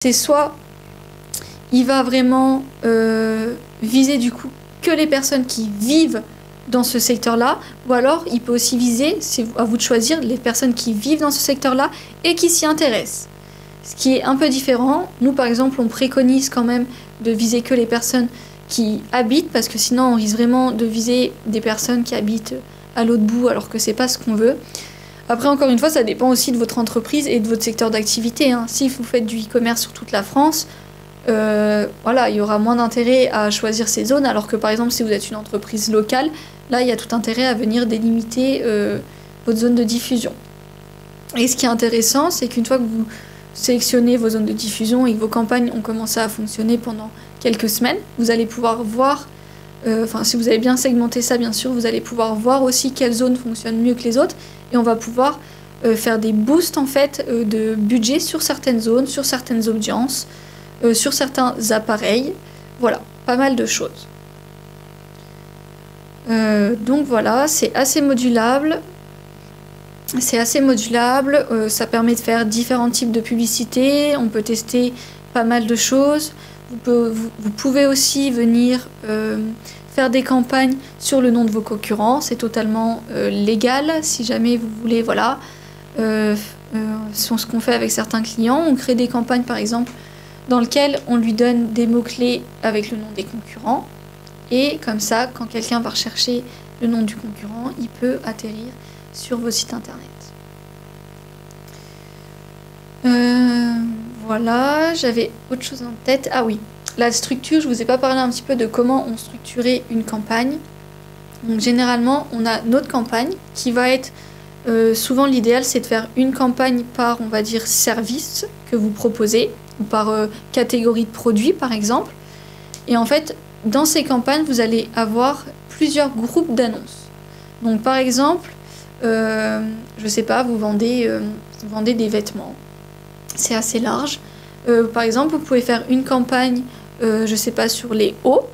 C'est soit il va vraiment viser du coup que les personnes qui vivent dans ce secteur-là, ou alors il peut aussi viser, c'est à vous de choisir, les personnes qui vivent dans ce secteur-là et qui s'y intéressent. Ce qui est un peu différent. Nous, par exemple, on préconise quand même de viser que les personnes qui habitent, parce que sinon on risque vraiment de viser des personnes qui habitent à l'autre bout, alors que c'est pas ce qu'on veut. Après, encore une fois, ça dépend aussi de votre entreprise et de votre secteur d'activité, hein. Si vous faites du e-commerce sur toute la France, voilà, il y aura moins d'intérêt à choisir ces zones, alors que par exemple, si vous êtes une entreprise locale, là, il y a tout intérêt à venir délimiter votre zone de diffusion. Et ce qui est intéressant, c'est qu'une fois que vous sélectionnez vos zones de diffusion et que vos campagnes ont commencé à fonctionner pendant quelques semaines, vous allez pouvoir voir, si vous avez bien segmenté ça, bien sûr, vous allez pouvoir voir aussi quelles zones fonctionnent mieux que les autres, et on va pouvoir faire des boosts en fait de budget sur certaines zones, sur certaines audiences, sur certains appareils. Voilà, pas mal de choses. Donc voilà, c'est assez modulable. Ça permet de faire différents types de publicité. On peut tester pas mal de choses. Vous pouvez aussi venir faire des campagnes sur le nom de vos concurrents. C'est totalement légal si jamais vous voulez, voilà. C'est ce qu'on fait avec certains clients. On crée des campagnes par exemple dans lesquelles on lui donne des mots-clés avec le nom des concurrents. Et comme ça, quand quelqu'un va rechercher le nom du concurrent, il peut atterrir sur vos sites internet. Voilà, j'avais autre chose en tête. Ah oui, la structure, je vous ai pas parlé un petit peu de comment on structurait une campagne. Donc généralement, on a notre campagne qui va être, souvent l'idéal c'est de faire une campagne par, on va dire, service que vous proposez, ou par catégorie de produits par exemple. Et en fait, dans ces campagnes, vous allez avoir plusieurs groupes d'annonces. Donc par exemple, je sais pas, vous vendez des vêtements. C'est assez large. Par exemple, vous pouvez faire une campagne, je sais pas, sur les hauts.